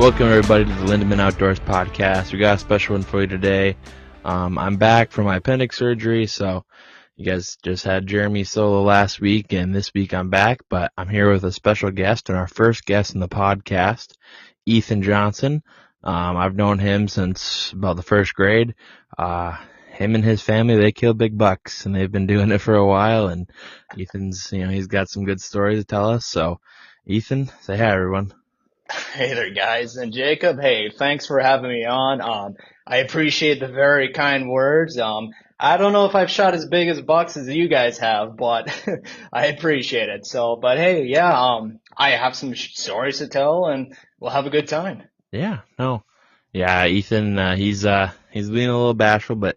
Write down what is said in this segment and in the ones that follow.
Welcome everybody to the Lindemann Outdoors podcast. We got a special one for you today. I'm back from my appendix surgery, so you guys just had Jeremy solo last week, and this week I'm back, but I'm here with a special guest and our first guest in the podcast, Ethan Johnson. I've known him since about the first grade. Him and his family, they kill big bucks, and they've been doing it for a while, and Ethan's, he's got some good stories to tell us. So, Ethan, say hi, everyone. Hey there, guys. And Jacob, hey, thanks for having me on. I appreciate the very kind words. I don't know if I've shot as big as bucks as you guys have, but I appreciate it. So, but hey, yeah, I have some stories to tell and we'll have a good time. Yeah, no. Yeah, Ethan, he's being a little bashful, but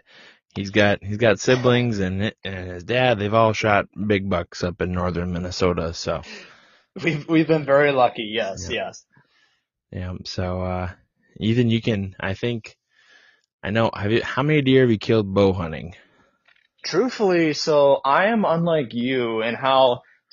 he's got siblings and his dad, they've all shot big bucks up in northern Minnesota, so. We've been very lucky. Yes, Yeah. yes. Yeah, so, Ethan, how many deer have you killed bow hunting? Truthfully, so I am unlike you in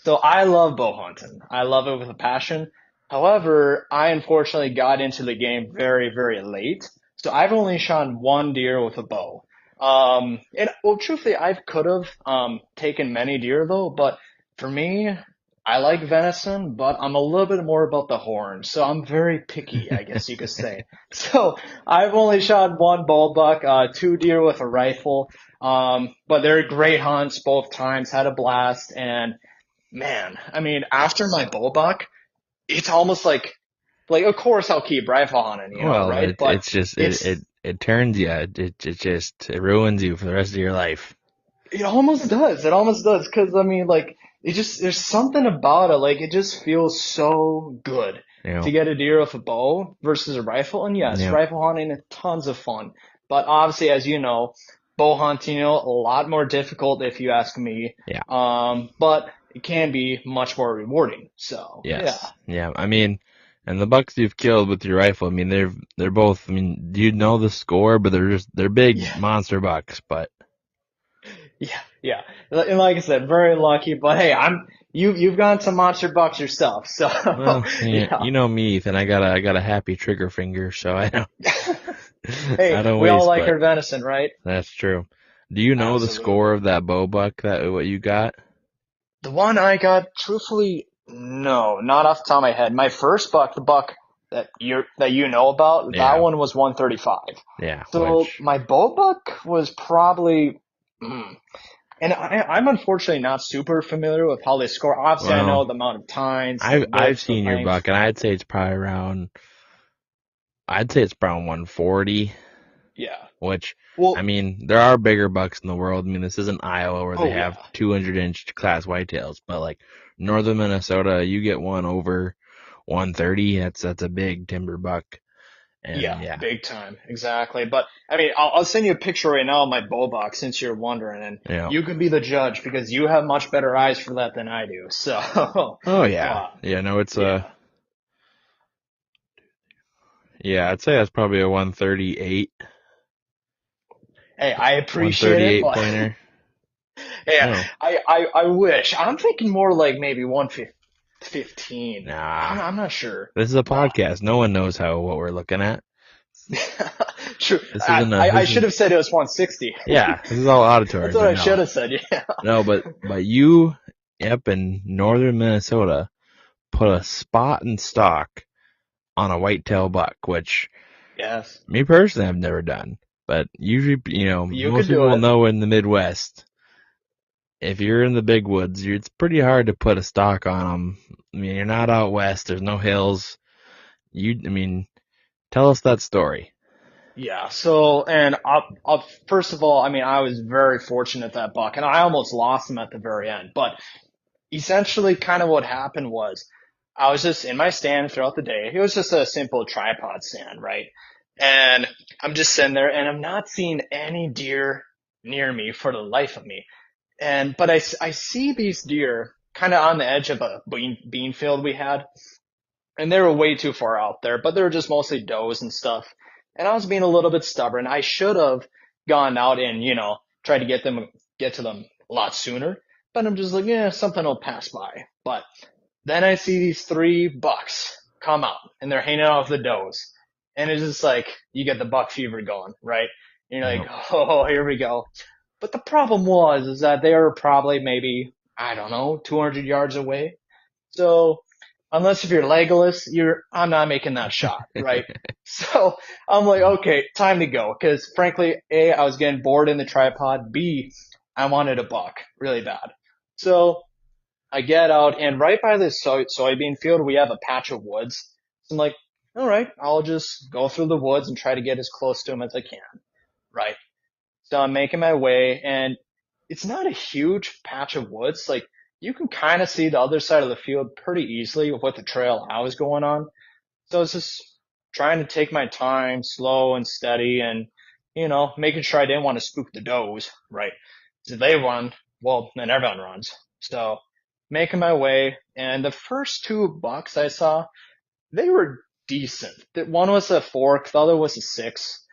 so I love bow hunting. I love it with a passion. However, I unfortunately got into the game very, very late. So I've only shot one deer with a bow. And well, truthfully, I could have, taken many deer though, but for me, I like venison, but I'm a little bit more about the horn. So I'm very picky, I guess you could say. So I've only shot one bull buck, two deer with a rifle. But they're great hunts both times, had a blast. And man, I mean, after my bull buck, it's almost like, of course I'll keep rifle hunting, Well, right? But it's just, it's, it turns you, it ruins you for the rest of your life. it almost does. It almost does. Cause I mean, like, there's something about it. Like, it just feels so good You know, to get a deer with a bow versus a rifle. And yes, yeah, rifle hunting is tons of fun. But obviously, as you know, bow hunting, a lot more difficult if you ask me. yeah, But it can be much more rewarding. So, yeah. yes, yeah. I mean, and the bucks you've killed with your rifle, I mean, they're both. I mean, do you know the score? But they're big Yeah. monster bucks. But Yeah. Yeah. And like I said, very lucky. But hey, you've gone to monster bucks yourself. So, well, yeah, yeah. you know me, Ethan. I got a happy trigger finger, so I don't I Hey, don't we all waste. like But our venison, right? that's true. Do you know the score Absolutely. of that bow buck that what you got? The one I got, truthfully, no, not off the top of my head. My first buck, the buck that you know about, that Yeah, one was 135. yeah. So Which my bow buck was probably, and I'm unfortunately not super familiar with how they score. Obviously, I know well, the amount of tines, the I've width, the seen your length. buck, and I'd say it's probably around. I'd say it's around 140. Yeah. Which, I Well, mean, there are bigger bucks in the world. I mean, this isn't Iowa where they oh have yeah. 200-inch class whitetails, but like northern Minnesota, you get one over 130. That's a big timber buck, and Yeah, yeah, big time. Exactly. But I mean, I'll send you a picture right now of my bull box since you're wondering, and you know. you can be the judge because you have much better eyes for that than I do. So, Oh yeah, uh, yeah. No, it's yeah. yeah. I'd say that's probably a 138, Hey, I appreciate it, 138 but pointer. yeah, No, I wish. I'm thinking more like maybe 115. nah. I'm not sure. This is a Uh, podcast. No one knows what we're looking at. true. This isn't a. I This should is have said it was 160. yeah. This is all That's auditory, what but I should no, have said. Yeah. no. But you, yep, in northern Minnesota, put a spot and stock on a whitetail buck, which Yes. me personally I've never done. But usually, You most could do people it. know in the Midwest, if you're in the big woods, it's pretty hard to put a stock on them. I mean, you're not out west. There's no hills. I mean, tell us that story. Yeah. So, and first of all, I mean, I was very fortunate that buck, and I almost lost him at the very end. But essentially, kind of what happened was, I was just in my stand throughout the day. It was just a simple tripod stand, right? And I'm just sitting there, and I'm not seeing any deer near me for the life of me. But I see these deer kind of on the edge of a bean field we had, and they were way too far out there, but they were just mostly does and stuff. And I was being a little bit stubborn. I should have gone out and, tried to get to them a lot sooner. But I'm just like, yeah, something will pass by. But then I see these three bucks come out, and they're hanging out with the does. And it's just like, you get the buck fever going, right? And you're like, Yep. oh, here we go. But the problem is that they were probably maybe, I don't know, 200 yards away. So unless if you're Legolas, I'm not making that shot, right? So I'm like, okay, time to go. Cause frankly, A, I was getting bored in the tripod. B, I wanted a buck really bad. So I get out, and right by this soybean field, we have a patch of woods. So I'm like, all right, I'll just go through the woods and try to get as close to him as I can, right? So I'm making my way, and it's not a huge patch of woods. Like, you can kind of see the other side of the field pretty easily with the trail I was going on. So I was just trying to take my time, slow and steady, and, making sure I didn't want to spook the does, right? So they run, well, then everyone runs. So making my way, and the first two bucks I saw, they were decent. One was a fork, the other was a six,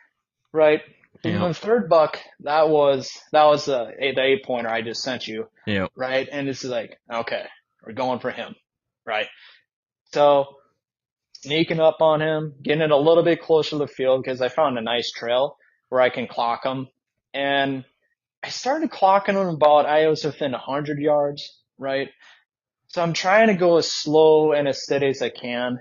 right? And Yep. the third buck, that was the 8 pointer I just sent you, Yep. right? And this is like, okay, we're going for him, right? So sneaking up on him, getting it a little bit closer to the field because I found a nice trail where I can clock him. And I started clocking him about, I was within 100 yards, right? So I'm trying to go as slow and as steady as I can.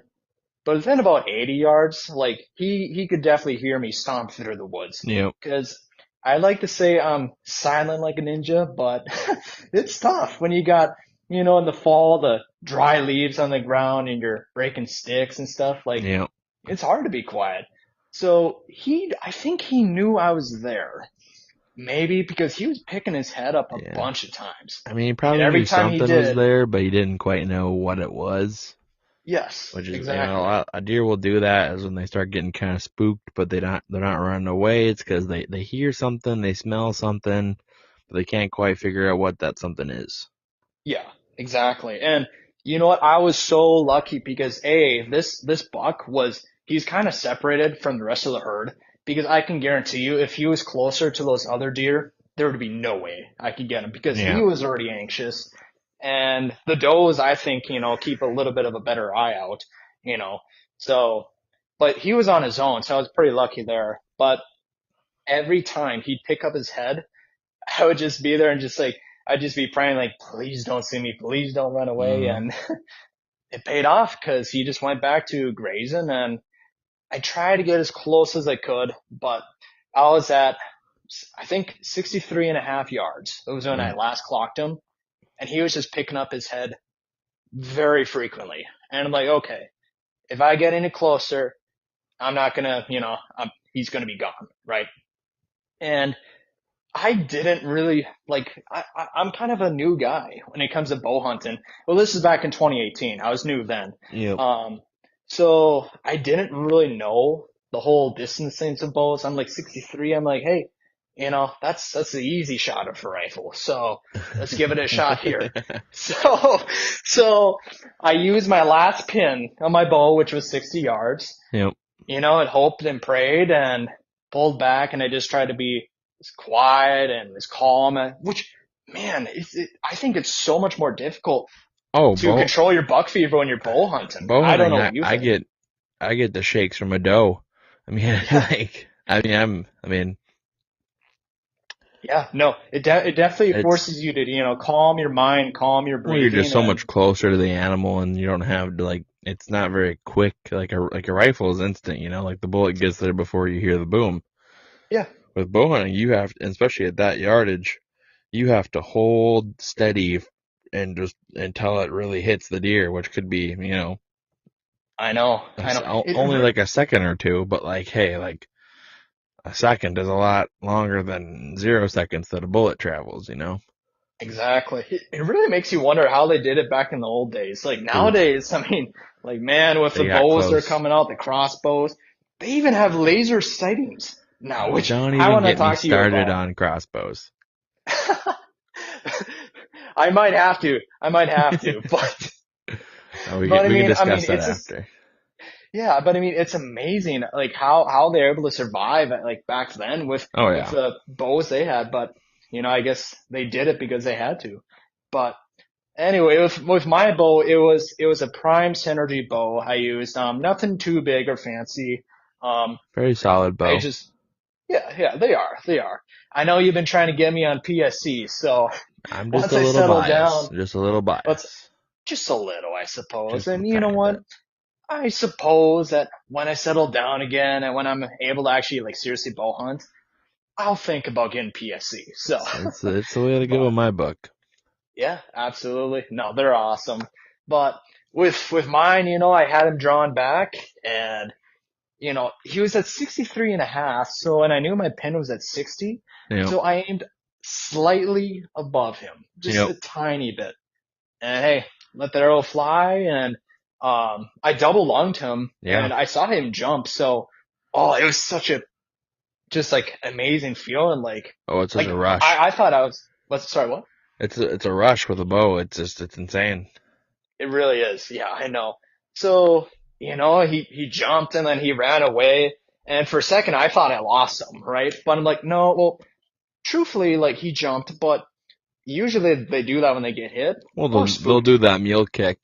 But within about 80 yards, like he could definitely hear me stomp through the woods. Yep. Cause I like to say I'm silent like a ninja, but it's tough when you got, in the fall, the dry leaves on the ground and you're breaking sticks and stuff. Like, Yep. it's hard to be quiet. So I think he knew I was there. Maybe because he was picking his head up a Yeah. bunch of times. I mean, he And probably every knew time he something was did, there, but he didn't quite know what it was. yes, Which is, exactly. a deer will do that is when they start getting kind of spooked, but they're not running away. It's because they hear something, they smell something, but they can't quite figure out what that something is. Yeah, exactly. And you know what? I was so lucky because this buck he's kind of separated from the rest of the herd because I can guarantee you if he was closer to those other deer, there would be no way I could get him because he Yeah. was already anxious. And the does, I think, keep a little bit of a better eye out, you know. So, but he was on his own, so I was pretty lucky there. But every time he'd pick up his head, I would just be there and just like, I'd just be praying like, please don't see me, please don't run away. Mm. And it paid off because he just went back to grazing, and I tried to get as close as I could, but I was at, I think 63 and a half yards. That was when I Mm. last clocked him, and he was just picking up his head very frequently. And I'm like, okay, if I get any closer, I'm not gonna, he's gonna be gone, right? And I didn't really like. I'm kind of a new guy when it comes to bow hunting. Well, this is back in 2018. I was new then. Yep. Um, so I didn't really know the whole distance things of bows. I'm like 63. I'm like, hey, that's the easy shot of a rifle. So let's give it a shot here. So, so I used my last pin on my bow, which was 60 yards. Yep. And hoped and prayed and pulled back, and I just tried to be as quiet and as calm, which, man, I think it's so much more difficult Oh, to control your buck fever when you're bow hunting. bow I don't hunting, know what you think. I get the shakes from a doe. I mean, Yeah, I mean, yeah, no, it definitely it's, forces you to, calm your mind, calm your well, you're just breathing, so and much closer to the animal and you don't have to like, it's not very quick. Like a rifle is instant, like the bullet gets there before you hear the boom. yeah, With bow hunting, you have, especially at that yardage, you have to hold steady and just until it really hits the deer, which could be, I know. only like a second or two, but like, hey, like a second is a lot longer than 0 seconds that a bullet travels. Exactly. It really makes you wonder how they did it back in the old days. Like Oof, nowadays, I mean, like man, with the they got bows that are close. coming out, the crossbows, they even have laser sightings now, which Don't I even want to get me talk to you started about. on crossbows. I might have to. I might have to. But but I We can mean, discuss that it's just after. yeah, but I mean, it's amazing like how they're able to survive like back then Oh with yeah. the bows they had. But I guess they did it because they had to. But Anyway, with my bow, it was a prime synergy bow I used. Nothing too big or fancy. Um, Very solid I bow. just yeah, they are. I know you've been trying to get me on PSC, so I'm just once a I little settle biased. down, Just a little let's biased. just a little, I suppose. Just a And you know tiny what? bit. I suppose that when I settle down again and when I'm able to actually like seriously bow hunt, I'll think about getting PSC. So, It's the way to go but in my book. yeah, absolutely. No, they're awesome. But with mine, I had him drawn back and he was at 63 and a half. So, and I knew my pin was at 60. Yep. So I aimed slightly above him, just Yep. a tiny bit. And hey, let the arrow fly. And, I double lunged him Yeah. and I saw him jump. So, oh, it was such a, just like amazing feeling. Oh, it's such Like a rush. I thought I was, sorry, what? It's a rush with a bow. It's insane. It really is. Yeah, I know. So, he jumped and then he ran away. And for a second, I thought I lost him, right? But I'm like, no, well, truthfully, like he jumped, but usually they do that when they get hit Well, or they'll do spooked. that mule kick.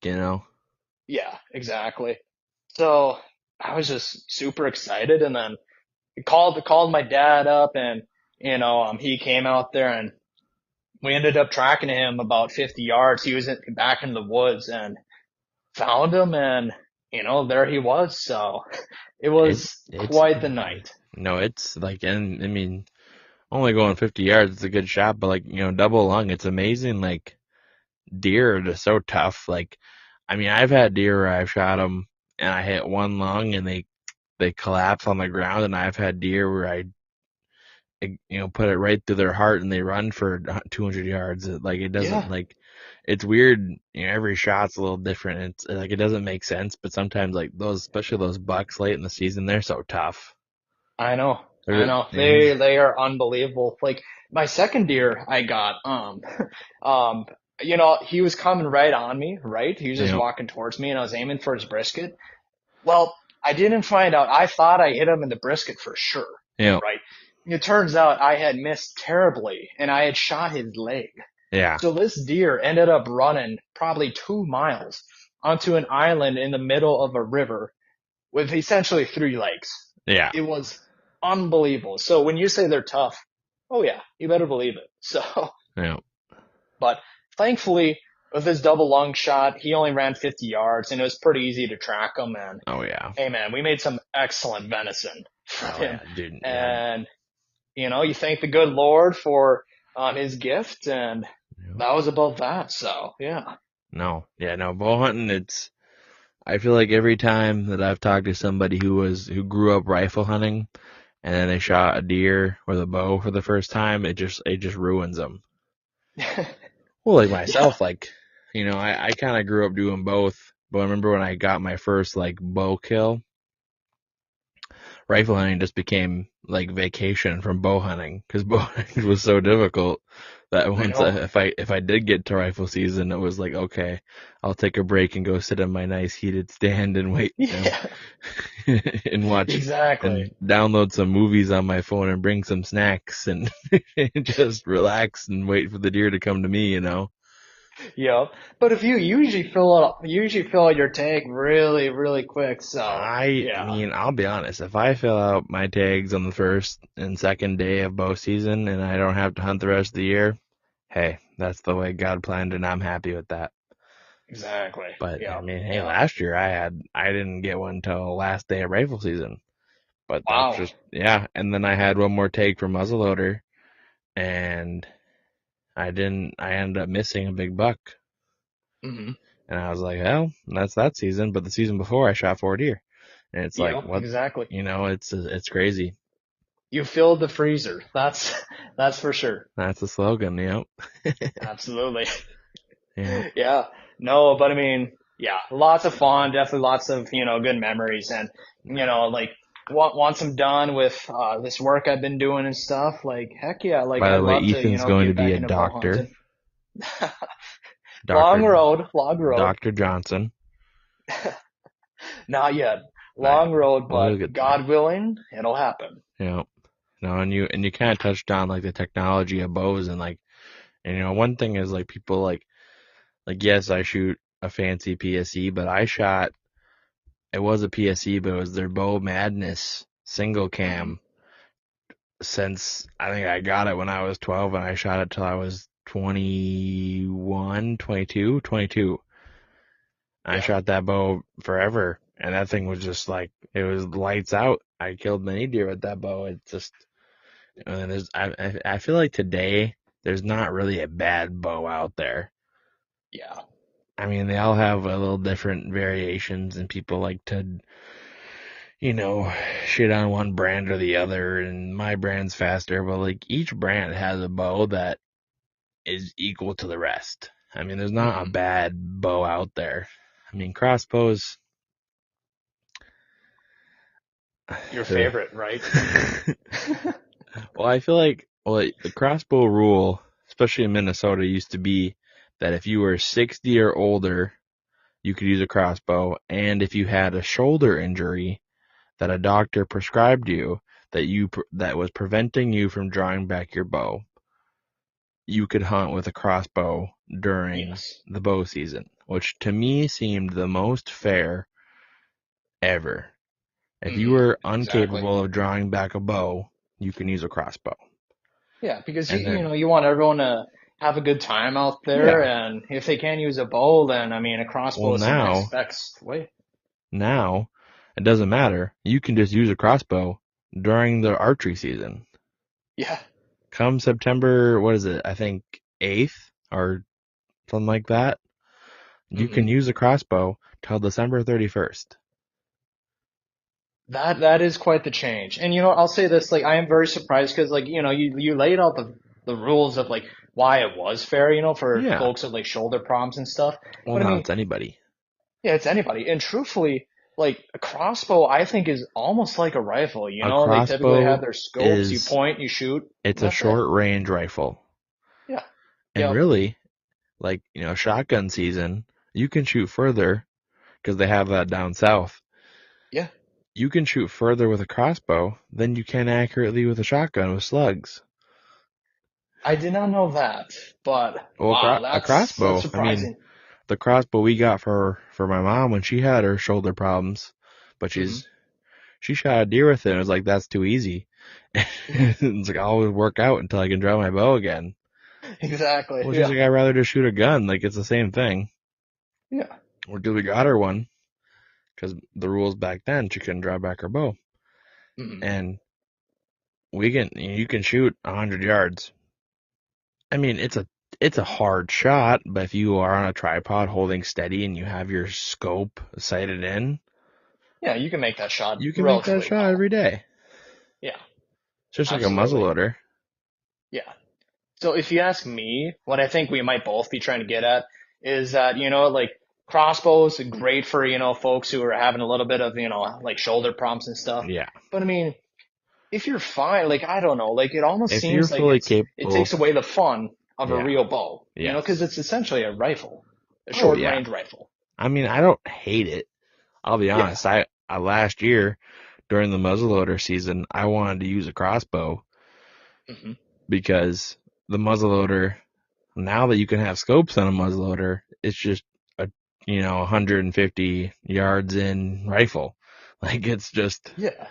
Yeah, exactly. So I was just super excited and then called my dad up and, he came out there and we ended up tracking him about 50 yards. He was back in the woods and found him and there he was. So it was It's quite the night. no, it's like, and I mean, only going 50 yards, it's a good shot, but like, double lung, it's amazing. Like deer are just so tough. Like, I mean, I've had deer where I've shot them and I hit one lung and they collapse on the ground, and I've had deer where put it right through their heart and they run for 200 yards. Like it doesn't Yeah, like, it's weird. Every shot's a little different. It's like, it doesn't make sense, but sometimes like those, especially those bucks late in the season, they're so tough. I know. I They're, know. they're They are unbelievable. Like my second deer I got, um, he was coming right on me, right? He was you just know, walking towards me and I was aiming for his brisket. Well, I didn't find out. I thought I hit him in the brisket for sure, you know, right? It turns out I had missed terribly and I had shot his leg. yeah, So this deer ended up running probably 2 miles onto an island in the middle of a river with essentially three legs. yeah, It was unbelievable. So when you say they're tough, oh yeah, you better believe it. So, you know, but thankfully with his double lung shot, he only ran 50 yards and it was pretty easy to track him. And oh yeah, hey man, we made some excellent venison from oh him. yeah, dude, yeah, And you thank the good Lord for his gift and you that was about that. So yeah. no, yeah, no, bow hunting, I feel like every time that I've talked to somebody who grew up rifle hunting and then they shot a deer with a bow for the first time, it just ruins them. Well, like Yeah. myself, like, I kind of grew up doing both, but I remember when I got my first like bow kill, rifle hunting just became like vacation from bow hunting because bow hunting was so difficult that I once know. if I did get to rifle season, it was like, okay, I'll take a break and go sit in my nice heated stand and wait, Yeah, and watch exactly. and download some movies on my phone and bring some snacks and just relax and wait for the deer to come to me. Yep. But if you usually fill out your tank really, really quick. So I yeah, mean, I'll be honest. If I fill out my tags on the first and second day of bow season and I don't have to hunt the rest of the year, hey, that's the way God planned it, and I'm happy with that. exactly. But I Yep. mean, hey, Yep. last year I didn't get one till last day of rifle season. But that's Wow. just, yeah. And then I had one more tag for muzzleloader, and I ended up missing a big buck. Hmm. And I was like, well, that's that season. But the season before, I shot 4 deer, and it's like, Yep. what, Exactly. it's crazy. You filled the freezer. That's for sure. That's the slogan. Absolutely. Yep. Yeah. No, but I mean, yeah, lots of fun. Definitely lots of good memories, and like once I'm done with this work I've been doing and stuff, like heck yeah, like By I'd the way, love to Ethan's going to get be back a into bow doctor, hunting. Doctor Long road, long road. Doctor Johnson. Not yet. I Long know. road, Well, but he'll get there. God willing, it'll happen. Yep. No, and you kind of touched on like the technology of bows and like, and one thing is like people Like, yes, I shoot a fancy PSE, but it was a PSE, but it was their Bow Madness single Hmm. cam since I think I got it when I was 12 and I shot it till I was 21, 22, 22. I Yeah, shot that bow forever and that thing was just like, it was lights out. I killed many deer with that bow. It's just, I feel like today there's not really a bad bow out there. yeah. I mean, they all have a little different variations and people like to, you know, shit on one brand or the other and my brand's faster, but like each brand has a bow that is equal to the rest. I mean, there's not a Hmm. bad bow out there. I mean, crossbows. Your favorite, right? Well, I feel like the crossbow rule, especially in Minnesota, used to be that if you were 60 or older, you could use a crossbow, and if you had a shoulder injury that a doctor prescribed you that was preventing you from drawing back your bow, you could hunt with a crossbow during Yes. the bow season, which to me seemed the most fair ever. If you Hmm. were Exactly. incapable of drawing back a bow, you can use a crossbow. Yeah, because And then, you want everyone to have a good time out there, yeah, and if they can't use a bow, then I mean a well crossbow is the next best way. now, it doesn't matter. You can just use a crossbow during the archery season. Yeah. Come September, what is it? I think 8th or something like that. You Hmm. can use a crossbow till December 31st. That is quite the change. And I'll say this, like I am very surprised because like, you laid out the rules of like why it was fair, for Yeah. folks with like shoulder problems and stuff. Well, But I now mean, it's anybody. yeah, it's anybody. And truthfully, like a crossbow, I think is almost like a rifle, A They typically have crossbow their scopes, you is, point, you shoot, it's and a that's it. short range rifle. Yeah. And Yep. really, like, shotgun season, you can shoot further because they have that down south. Yeah. You can shoot further with a crossbow than you can accurately with a shotgun with slugs. I did not know that, but Well, wow, a that's crossbow, I mean, surprising. the crossbow we got for my mom when she had her shoulder problems, but Hmm. she shot a deer with it and it was like, that's too easy. Yeah. It's like, I'll always work out until I can draw my bow again. Exactly. Well, she's Yeah. like, I'd rather just shoot a gun. Like, it's the same thing. Yeah. Or we got her one because the rules back then, she couldn't draw back her bow. Hmm. And you can shoot 100 yards. I mean, it's a hard shot, but if you are on a tripod holding steady and you have your scope sighted in, Yeah, you can make that shot you can make that relatively shot well. every day. Yeah, It's just like a absolutely. muzzleloader. Yeah. So if you ask me, what I think we might both be trying to get at is that, like crossbows are great for, folks who are having a little bit of, like shoulder problems and stuff. Yeah. But I mean, if you're fine, like I don't know, like it almost If you're seems like fully it capable, takes away the fun of a yeah, real bow, because yes. it's essentially a rifle, a Oh short yeah. range rifle. I mean, I don't hate it. I'll be Yeah. honest. I last year during the muzzleloader season, I wanted to use a crossbow Hmm. because the muzzleloader, now that you can have scopes on a muzzleloader, it's just a 150 yards in rifle. Like it's just Yeah,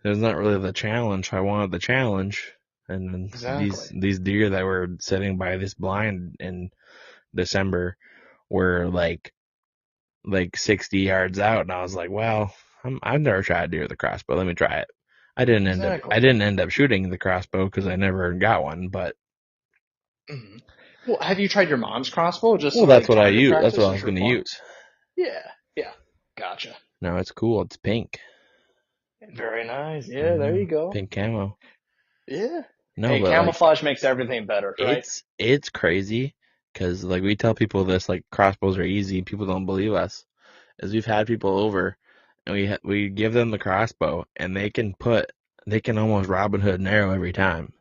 there's not really the challenge. I wanted the challenge, and then exactly. these deer that were sitting by this blind in December were like 60 yards out, and I was like, well, I've never tried deer with a crossbow. Let me try it. I Exactly. didn't end up shooting the crossbow because I never got one, but Hmm. Well, have you tried your mom's crossbow just well, to that's like what I target use. That's what practice I or was for going to fun? use. Yeah, yeah. Gotcha. No, it's cool. It's pink. Very nice. Yeah, there you go. Pink camo. Yeah. No, Hey, but like camouflage makes everything better, right? it's crazy because like we tell people this like crossbows are easy. People don't believe us. As we've had people over and we give them the crossbow and they can almost Robin Hood an arrow every time.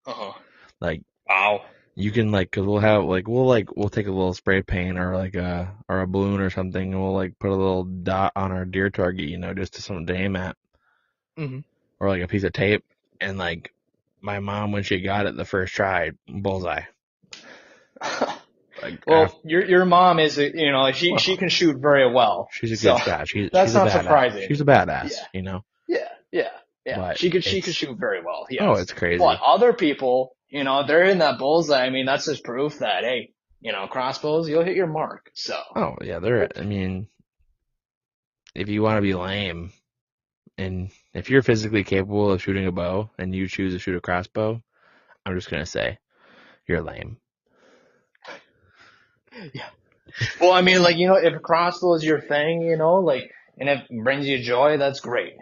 Uh-huh. Like Wow. you can like, cause we'll have we'll take a little spray paint or like or a balloon or something and we'll like put a little dot on our deer target, just to something to aim at Hmm. or like a piece of tape. And like my mom, when she got it the first try, bullseye. like after, Well, your mom is, she well, can shoot very well, she's a so good shot. that's She's a not badass. surprising. She's a badass, Yeah, you know. yeah, yeah, yeah. But She could it's shoot very well, oh, yes. it's But crazy. other people, they're in that bullseye. I mean, that's just proof that hey, crossbows, you'll hit your mark. So, Oh yeah, they're. I mean, if you want to be lame, and if you're physically capable of shooting a bow and you choose to shoot a crossbow, I'm just gonna say you're lame. yeah. Well, I mean, like, if a crossbow is your thing, like, and it brings you joy, that's great,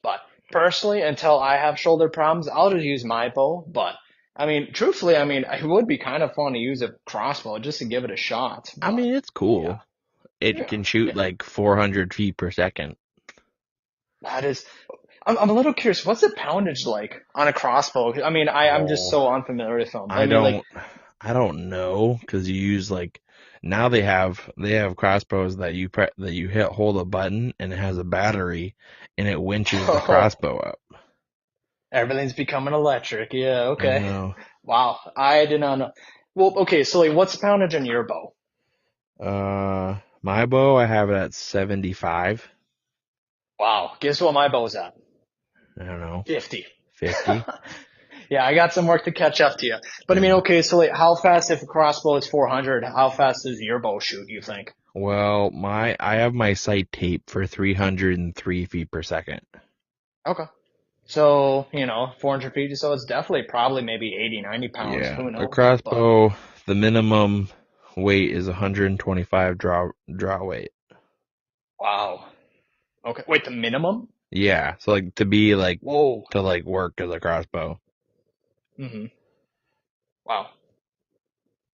But personally, until I have shoulder problems, I'll just use my bow. But I mean, truthfully, I mean, it would be kind of fun to use a crossbow just to give it a shot. I But mean, it's yeah, cool. It yeah, can shoot yeah. like 400 feet per second. That is, I'm a little curious. What's the poundage like on a crossbow? I mean, I'm just Oh, so unfamiliar with them. I I mean, like, don't, I don't know because you use like now they have crossbows that that you hit hold a button and it has a battery and it winches the oh, crossbow up. everything's becoming electric. Yeah, I okay. know. Wow, I did not know. Well, okay, so like, what's the poundage on your bow? My bow I have it at 75. Wow, guess what my bow's at? I don't know, 50. 50. Yeah, I got some work to catch up to you. But I mean, Yeah. okay, so like, how fast, if a crossbow is 400, how fast does your bow shoot, you think? Well, I have my sight tape for 303 feet per second. Okay. So, 400 feet, so it's definitely probably maybe 80, 90 pounds, Yeah, who a knows? But crossbow, the minimum weight is 125 draw weight. wow. Okay. Wait, the minimum? Yeah, so like to be like Whoa. to like work as a crossbow. Hmm. Wow.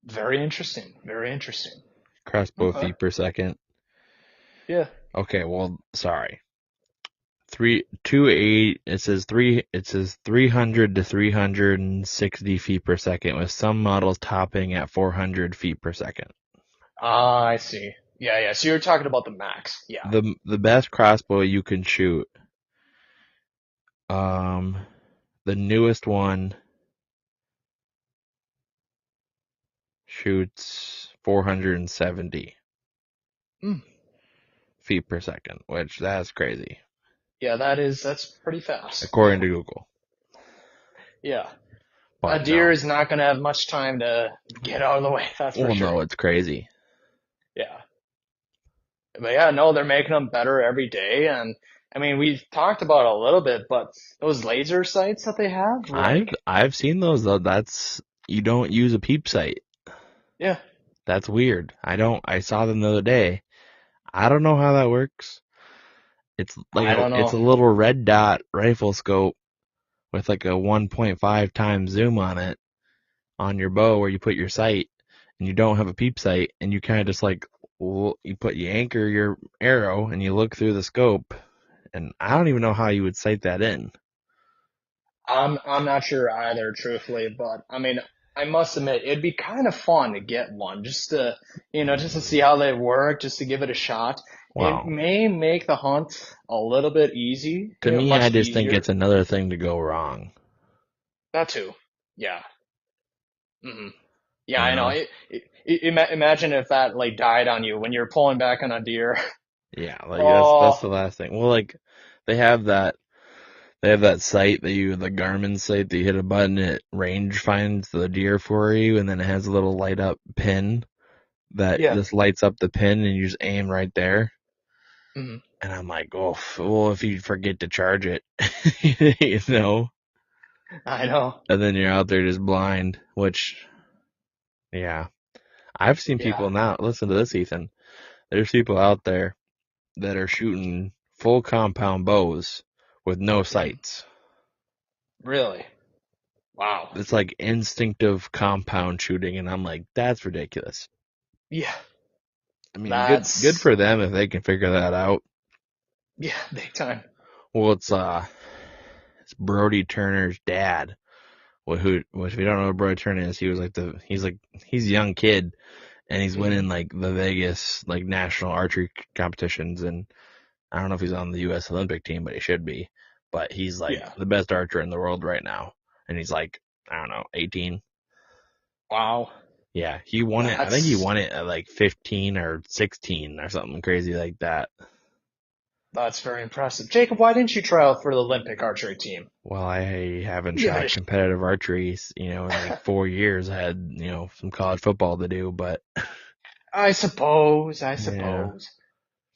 Very interesting. Very interesting. Crossbow Okay. feet per second. Yeah. Okay, well, sorry. 328 it says 300 to 360 feet per second with some models topping at 400 feet per second. Ah, I see. Yeah, yeah. So you're talking about the max. Yeah. The best crossbow you can shoot, um the newest one shoots 470 Mm. feet per second, which that's crazy, Yeah, that's pretty fast. according Yeah. to Google. Yeah. A But deer no, is not going to have much time to get out of the way, that's for well, sure. no, it's crazy. Yeah. But yeah, no, they're making them better every day. And I mean, we've talked about it a little bit, but those laser sights that they have, like, I've seen those though. That's you don't use a peep sight. yeah, That's weird. I saw them the other day. I don't know how that works. I don't It's know. a little red dot rifle scope with like a 1.5 times zoom on it on your bow where you put your sight, and you don't have a peep sight, and you kind of just like you anchor your arrow and you look through the scope, and I don't even know how you would sight that in. I'm not sure either, truthfully, but I mean, I must admit, it'd be kind of fun to get one just to see how they work, just to give it a shot. It Wow. may make the hunt a little bit easy, To me, I much just think it's easier. another thing to go wrong. That too. Yeah. Hmm. Yeah, You I know. know? Imagine if that like died on you when you're pulling back on a deer. Yeah, like that's Oh, the last thing. Well, like they have that they have that site the Garmin site that you hit a button, it range finds the deer for you, and then it has a little light up pin that yeah. just lights up the pin, and you just aim right there. Hmm. And I'm like, oh, well, if you forget to charge it, you know, I know. and then you're out there just blind, which, yeah, I've seen Yeah. people now. Listen to this, Ethan. There's people out there that are shooting full compound bows with no Mhm. sights. Really? Wow. It's like instinctive compound shooting, and I'm like, that's ridiculous. Yeah. I mean, good That's for them if they can figure that out. yeah, big time. Well, it's Brody Turner's dad. If you don't know what Brody Turner is, he's a young kid, and he's Hmm. winning like the Vegas like national archery competitions, and I don't know if he's on the U.S. Olympic team, but he should be. But he's like Yeah. the best archer in the world right now, and he's like I don't know 18. Wow. Yeah, he won it. I think he That's won it at like 15 or 16 or something crazy like that. that's very impressive. Jacob, why didn't you try out for the Olympic archery team? Well, I haven't Give it shot a competitive archery, in like 4 years. I had, some college football to do, but I suppose, I yeah, suppose.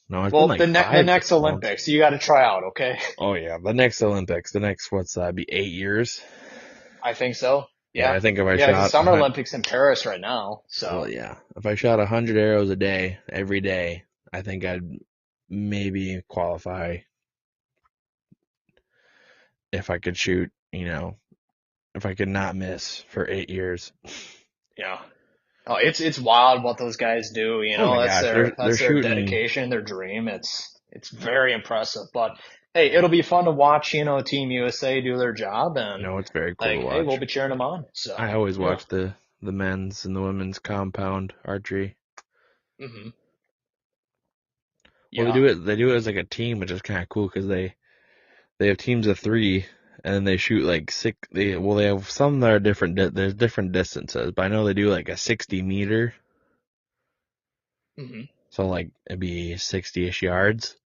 no, it's been Well, like the 5 next months. Olympics, you got to try out, okay? Oh yeah, the next Olympics, the next, what's that, be 8 years? I think so. Yeah, I Yeah. think if I Yeah, the shot Summer Olympics in Paris right now. well, So, yeah, if I shot 100 arrows a day, every day, I think I'd maybe qualify if I could shoot, if I could not miss for 8 years. yeah. Oh, it's wild what those guys do, you Oh know. my gosh, they're That's their shooting. dedication, their dream. It's very impressive. But hey, it'll be fun to watch, Team USA do their job and It's very cool to like, hey, we'll watch. be cheering them on. So, I always yeah. watch the men's and the women's compound archery. Hmm. Well, Yeah. they do it as like a team, which is kind of cool because they have teams of three, and then they shoot like six. They have some that are different. There's different distances, but I know they do like a 60 meter, Hmm. so like it'd be 60-ish yards,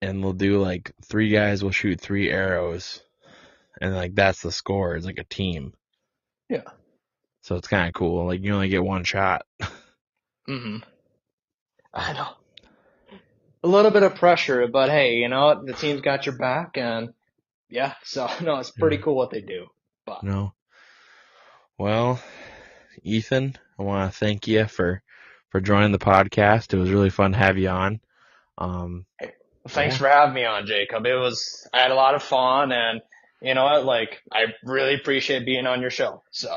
and they'll do like three guys will shoot three arrows, and like that's the score. It's like a team, Yeah. so it's kind of cool. Like you only get one shot. Hmm. I know. A little bit of pressure, but hey, you know what? The team's got your back and yeah, so no, it's pretty Yeah. cool what they do. But No. Well, Ethan, I want to thank you for joining the podcast. It was really fun to have you on. Um, hey, thanks yeah. for having me on, Jacob. I had a lot of fun and you know what? Like, I really appreciate being on your show. So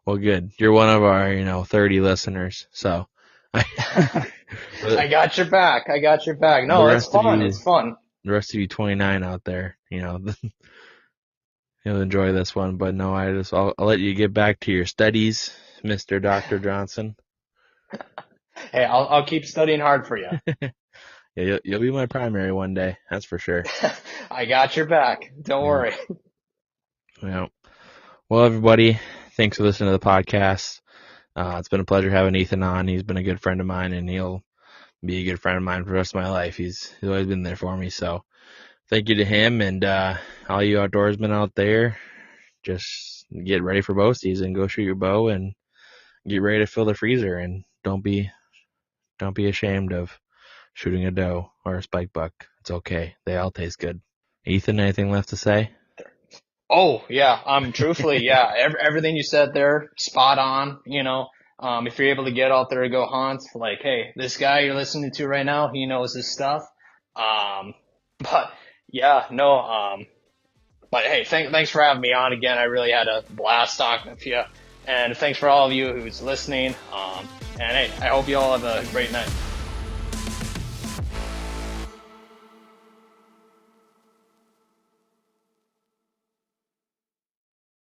Well, good. You're one of our, 30 listeners. So the I got your back. I got your back. the No, it's rest of fun. It's you, fun. the rest of you 29 out there, you'll enjoy this one. But no, I'll let you get back to your studies, Mr. Dr. Johnson. Hey, I'll keep studying hard for you. Yeah, you'll be my primary one day. That's for sure. I got your back. Don't Yeah. worry. Yeah. Well, everybody, thanks for listening to the podcast. It's been a pleasure having Ethan on. He's been a good friend of mine, and he'll be a good friend of mine for the rest of my life. He's always been there for me. So thank you to him, and all you outdoorsmen out there, just get ready for bow season. Go shoot your bow and get ready to fill the freezer, and don't be ashamed of shooting a doe or a spike buck. It's okay. They all taste good. Ethan, anything left to say? Oh, yeah. Truthfully, yeah. Everything you said there, spot on. If you're able to get out there and go hunt, like, hey, this guy you're listening to right now, he knows his stuff. Um, but yeah, no. But hey, thanks for having me on again. I really had a blast talking with you, and thanks for all of you who's listening. And hey, I hope you all have a great night.